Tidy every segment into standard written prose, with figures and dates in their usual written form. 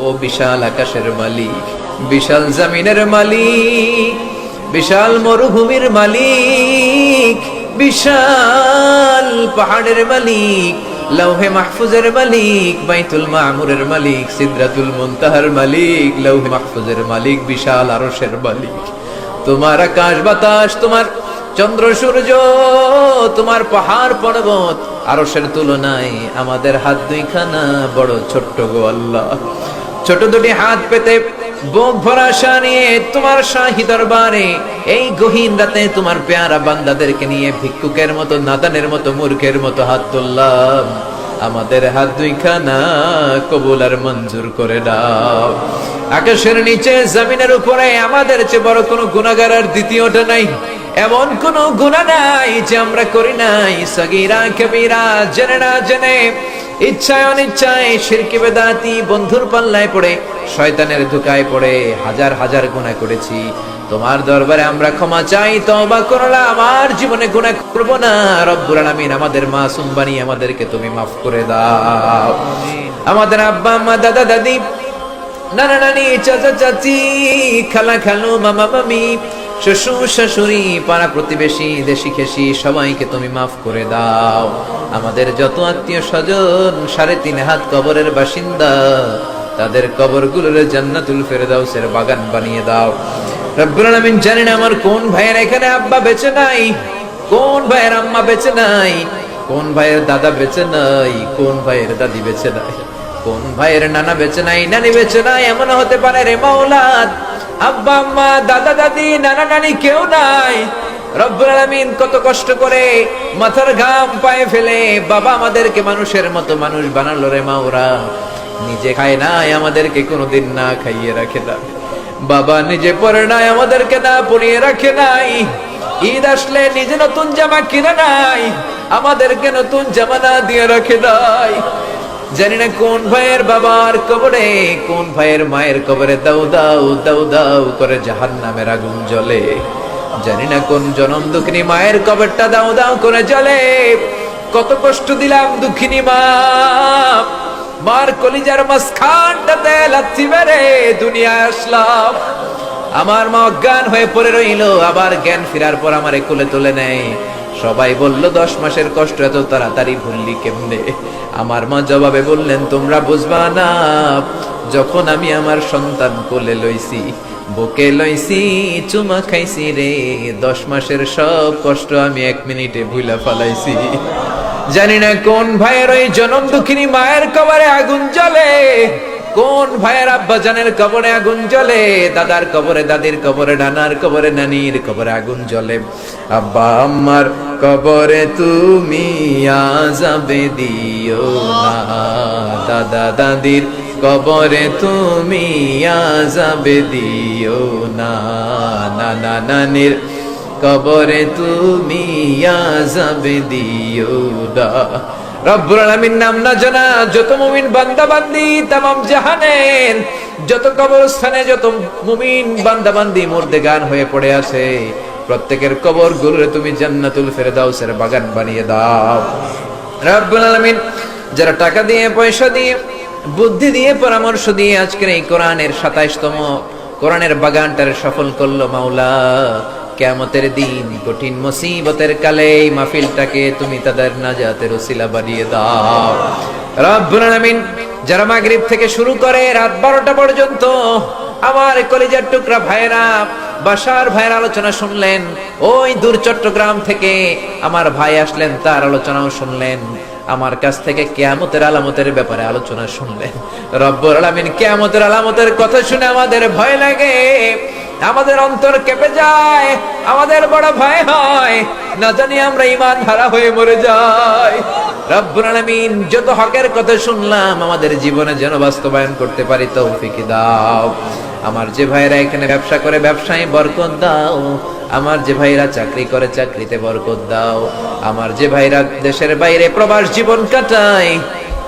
ও বিশাল আকাশের মালিক, বিশাল জমিনের মালিক, বিশাল মরুভূমির মালিক, বিশাল পাহাড়ের মালিক, লৌহে মাহফুজের মালিক, বাইতুল মামুরের মালিক, সিদরাতুল মুনতাহার মালিক, লৌহে মাহফুজের মালিক, বিশাল আরশের মালিক। তোমার আকাশ বাতাস, তোমার চন্দ্র সূর্য, তোমার পাহাড় পর্বত আরশের তুলনায় আমাদের হাত দুইখানা বড় ছোট্ট গো আল্লাহ। ছোট দুটি হাত পেতে বুক ভরা আশা নিয়ে তোমার শাহী দরবারে এই গহীন রাতে তোমার পেয়ারা বান্দাদেরকে নিয়ে ভিক্ষুকের মতো, নাদানের মতো, মূর্খের মতো হাত তুললাম। আমাদের হাত দুইখানা কবুল আর মঞ্জুর করে দাও। আকাশের নিচে জমিনের উপরে আমাদের চেয়ে বড় কোনো গুনাহগার আর দ্বিতীয়টা নাই। এমন কোন গুনাহ নাই যে আমরা করি নাই, সগীরা কবিরা, জেনে না জেনে, ইচ্ছায় অনিচ্ছায়, শিরকে বেদাতি, বন্ধুর পাল্লায় পড়ে, শয়তানের ধোঁকায় পড়ে হাজার হাজার গুনাহ করেছি। তোমার দরবারে আমরা ক্ষমা চাই, তওবা করলাম, আমার জীবনে গুনাহ করব না। রব্বুল আলামিন আমাদের মাসুম বানিয়ে আমাদেরকে তুমি মাফ করে দাও। আমাদের আব্বা আম্মা, দাদা দাদি, নানা নানি, চাচা চাচি, খালা খালু, মামা মামি, শ্বশুর শাশুড়ি, পাড়া প্রতিবেশী, দেশি খেসি, সবাইকে তুমি মাফ করে দাও। আমাদের যত আত্মীয় স্বজন 3.5 হাত কবরের বাসিন্দা, তাদের কবরগুলোর জান্নাতুল ফেরদাউসের বাগান বানিয়ে দাও। রব্বুল আলামিন, জানি না আমার কোন ভাইয়ের এখানে আব্বা বেঁচে নাই, কোন ভাইয়ের আম্মা বেঁচে নাই, কোন ভাইয়ের দাদা বেঁচে নাই, কোন ভাইয়ের দাদি বেঁচে নাই, কোন ভাইয়ের নানা বেঁচে নাই, নানি বেঁচে নাই। এমন হতে পারে রে মাওলা, আব্বা আম্মা, দাদা দাদি, নানা নানি কেউ নাই। রব্বুল আলামিন, কত কষ্ট করে মাথার ঘাম পায়ে ফেলে বাবা আমাদেরকে মানুষের মতো মানুষ বানালো রে মাওরা। নিজে খায় নাই, আমাদেরকে কোনোদিন না খাইয়ে রাখে না। বাবা নিজে পরে নাই, আমাদেরকে না পরিয়ে রাখে নাই। ঈদ আসলে নিজে নতুন জামা কিনে নাই, আমাদেরকে নতুন জামা না দিয়ে রাখে নাই। জানি না কোন ভাইয়ের বাবার কবরে, কোন ভাইয়ের মায়ের কবরে দাউ দাউ দাউ দাউ করে জাহান্নামের আগুন জ্বলে। জানি না কোন জনম দুঃখিনী মায়ের কবরটা দাউ দাউ করে জ্বলে। কত কষ্ট দিলাম দুঃখিনী মা, মার কলিজার মাঝখানটাতে লাথি মেরে দুনিয়ায় আসলাম। আমার মা অজ্ঞান হয়ে পড়ে রইল, আবার জ্ঞান ফেরার পর আমারে কোলে তুলে নেয়। সবাই বলল 10 মাসের কষ্ট এত তাড়াতাড়ি ভুললি কেমনে? আমার মা জবাবে বললেন, তোমরা বুঝবা না, যখন আমি আমার সন্তান কোলে লইছি, বুকে লইছি, চুমা খাইছি রে, 10 মাসের সব কষ্ট আমি 1 মিনিটে ভুলা ফালাইছি। জানি না কোন ভাইয়ের ওই জনম দুঃখিনী মায়ের কবরে আগুন জ্বলে, কোন ভাইয়ের আব্বা জানের কবরে আগুন জ্বলে, দাদার কবরে, দাদির কবরে, নানার কবরে, নানির কবরে আগুন জ্বলে। আব্বা আম্মার কবরে তুমি আযাবে দিও না, দাদা দাদির কবরে তুমি আযাবে দিও না, নানা নানির কবরে তুমি আযাবে দিও না। রব্বুল আলামিন নাম না জানা যত মুমিন বান্দা বান্দি তামাম জাহানের যত কবরস্থানে যত মুমিন বান্দা বান্দি মুর্দেগান হয়ে পড়ে আছে, প্রত্যেকের কবর গুলোরে তুমি জান্নাতুল ফেরদাউসের বাগান বানিয়ে দাও। রব্বুল আলামিন, যারা টাকা দিয়ে, পয়সা দিয়ে, বুদ্ধি দিয়ে, পরামর্শ দিয়ে আজকের এই কোরআনের 27তম কোরআনের বাগানটারে সফল করলো মাওলা, কিয়ামতের দিন কঠিন মুসিবতের কালে এই মাহফিলটাকে তুমি তাদের নাজাতের ওসিলা বানিয়ে দাও। রব্বুল আলামিন, যারা মাগরিব থেকে শুরু করে রাত 12টা পর্যন্ত আমার কলিজার টুকরা ভাইরা, বাসার ভাইয়ের আলোচনা শুনলেন, ওই দূর চট্টগ্রাম থেকে আমার ভাই আসলেন, তার আলোচনাও শুনলেন, আমার কাছ থেকে কিয়ামতের আলামতের ব্যাপারে আলোচনা শুনলেন। রব্বুল আলামিন, কিয়ামতের আলামতের কথা শুনে আমাদের ভয় লাগে, আমাদের অন্তর কেঁপে যায়, আমাদের বড় ভয় হয়, না জানি আমরা ঈমান হারা হয়ে মরে যাই। রব্বুল আলামিন, যত হকের কথা শুনলাম আমাদের জীবনে যেন বাস্তবায়ন করতে পারি তৌফিক দাও। আমার যে ভাইরা এখানে ব্যবসা করে ব্যবসায় বরকত দাও, আমার যে ভাইরা চাকরি করে চাকরিতে বরকত দাও, আমার যে ভাইরা দেশের বাইরে প্রবাস জীবন কাটায়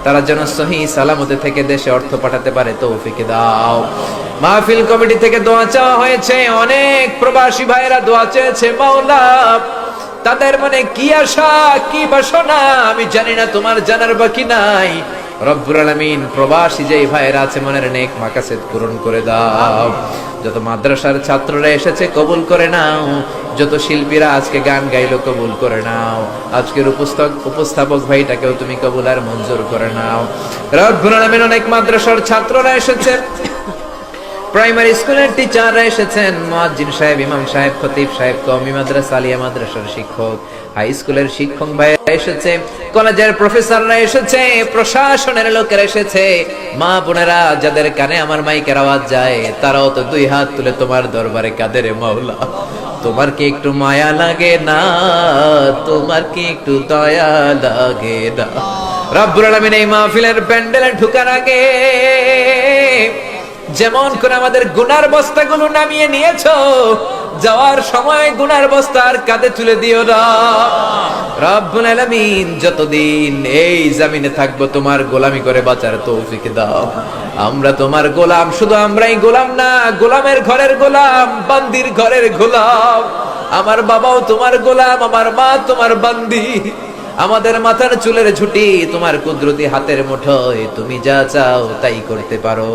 তারা যেন সহি সালামতে থেকে দেশে অর্থ পাঠাতে পারে তৌফিক দাও। মাহফিল কমিটি থেকে দোয়া চাওয়া হয়েছে, অনেক প্রবাসী ভাইরা দোয়া চেয়েছে মাওলা, তাদের মনে কি আশা কি বাসনা আমি জানি না, তোমার জানার বাকি নাই। রব্বুল আলামিন প্রবাসী যেই ভাইয়েরা আছে মনের নেক মাকাসেদ পূরণ করে দাও। যত মাদ্রাসার ছাত্ররা এসেছে কবুল করে নাও, যত শিল্পীরা আজকে গান গাইলো কবুল করে নাও, আজকের উপস্থাপক ভাইটাকেও তুমি কবুল আর মঞ্জুর করে নাও। রব্বুল আলামিন অনেক মাদ্রাসার ছাত্ররা এসেছে, প্রাইমারি স্কুলের টিচাররা এসেছেন, মুয়াজ্জিন সাহেব, ইমাম সাহেব, খতিব সাহেব, কওমি মাদ্রাসা, আলিয়া মাদ্রাসার শিক্ষক, হাই স্কুলের শিক্ষক ভাইরা এসেছে, কলেজের প্রফেসররা এসেছে, প্রশাসনের লোকেরা এসেছে, মা বোনেরা যাদের কানে আমার মাইকের আওয়াজ যায় তারাও তো দুই হাত তুলে তোমার দরবারে কাঁদে রে মাওলা। তোমার কি একটু মায়া লাগে না? তোমার কি একটু দয়া লাগে না? রব্বুল আলামিন এই মাহফিলের প্যান্ডেলে ঢোকার আগে যেমন করে আমাদের গুনার বস্তাগুলো নামিয়ে নিয়েছো, যাওয়ার সময় গুনার বস্তা আর কাঁধে তুলে দিও না। রব্বুল আলামিন যতদিন এই জমিনে থাকবো তোমার গোলামি করে বাঁচার তৌফিক দাও। আমরা তোমার গোলাম, শুধু আমরাই গোলাম না, গোলামের ঘরের গোলাম, বান্দির ঘরের গোলাম। আমার বাবাও তোমার গোলাম, আমার মা তোমার বান্দি। আমাদের মাথার চুলের ঝুঁটি তোমার কুদরতি হাতের মুঠোয়, তুমি যা চাও তাই করতে পারো।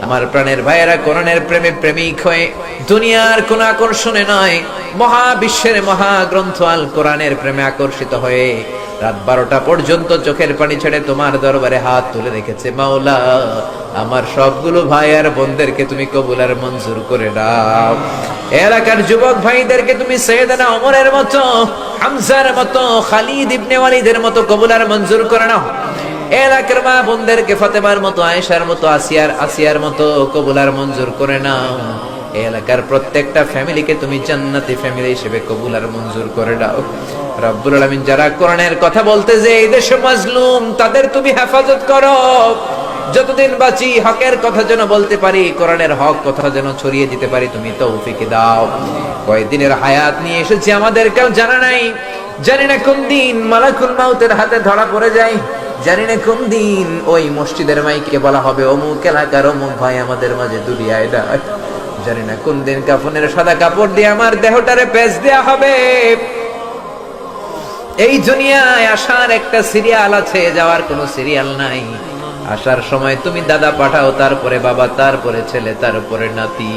আমার প্রাণের ভাইয়েরা কোরআনের প্রেমে প্রেমিক হয়ে দুনিয়ার কোন আকর্ষণে নয়, মহাবিশ্বের মহাগ্রন্থ আল কোরআনের প্রেমে আকর্ষিত হয়ে রাত 12টা পর্যন্ত চোখের পানি ছেড়ে তোমার দরবারে হাত তুলে রেখেছে। মাওলা, আমার সবগুলো ভাই আর বোনদেরকে তুমি কবুল আর মঞ্জুর করে দাও। এলাকার যুবক ভাইদেরকে তুমি সাইয়েদনা ওমরের মতো, হামজার মতো, খালিদ ইবনে ওয়ালিদের মতো কবুল আর মঞ্জুর করে নাও। এলাকার মা বোনদেরকে ফাতেমার মতো, আয়েশার মতো, আসিয়ার মতো কবুল আর মঞ্জুর করে নাও। এলাকার প্রত্যেকটা ফ্যামিলিকে তুমি জান্নাতি ফ্যামিলি হিসেবে কবুল আর মঞ্জুর করে দাও। রব্বুল আলামিন যারা কোরআনের কথা বলতে যে এই দেশে মাজলুম, তাদের তুমি হেফাজত করো। যতদিন বাঁচি হকের কথা যেন বলতে পারি, কোরআনের হক কথা যেন ছড়িয়ে দিতে পারি, তুমি তৌফিক দাও। কয়দিনের হায়াত নিয়ে এসেছি আমাদের কেউ জানা নাই, জানি না কোন দিন মালাকুল মাউতের হাতে ধরা পড়ে যায়, জানি না কোন দিন ওই মসজিদের মাইকে বলা হবে অমুক এলাকার অমুক ভাই আমাদের মাঝে দুনিয়ায় ডাক, জানি না কোন দিন কাফনের সাদা কাপড় দিয়ে আমার দেহটারে পেঁচ দেয়া হবে। এই দুনিয়ায় আসার একটা সিরিয়াল আছে, যাওয়ার কোনো সিরিয়াল নাই। আসার সময় তুমি দাদা পাঠাও, তারপরে বাবা, তারপরে ছেলে, তারপরে নাতি,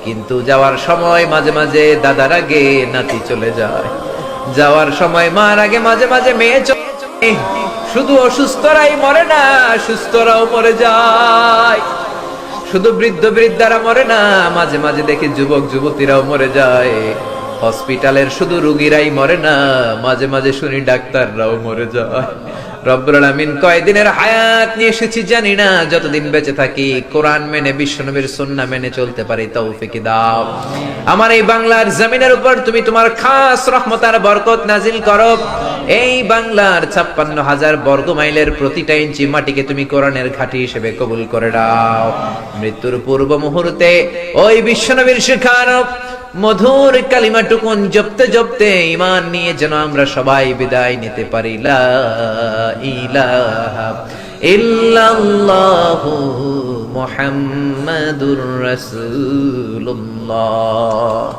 কিন্তু যাওয়ার সময় মাঝে মাঝে দাদার আগে নাতি চলে যায়, যাওয়ার সময় মার আগে মাঝে মাঝে মেয়ে চলে যায়। শুধু অসুস্থরাই মরে না, সুস্থরাও মরে যায়। শুধু বৃদ্ধ বৃদ্ধারা মরে না, মাঝে মাঝে দেখি যুবক যুবতীরাও মরে যায়। হসপিটালের শুধু রোগীরাই মরে না, মাঝে মাঝে শুনি ডাক্তাররাও মরে যায়। রব্বুল আলামিন কয়দিনের হায়াত নিয়ে এসেছি জানি না, যতদিন বেঁচে থাকি কোরআন মেনে, বিশ্বনবীর সুন্নাহ মেনে চলতে পারি তৌফিক দাও। আমার এই বাংলার জমিনের উপর তুমি তোমার খাস রহমত আর বরকত নাজিল করো। এই বাংলার 56,000 বর্গ মাইলের প্রতিটা ইঞ্চি মাটিকে তুমি কোরআনের ঘাঁটি হিসেবে কবুল করে দাও। মৃত্যুর পূর্ব মুহূর্তে ওই বিশ্বনবীর শেখানো মধুর কালিমাটুকুন জপতে জপতে ঈমান নিয়ে যেন আমরা সবাই বিদায় নিতে পারি। লা ইলাহা ইল্লাল্লাহু মুহাম্মাদুর রাসূলুল্লাহ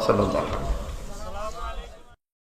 সাল্লাল্লাহু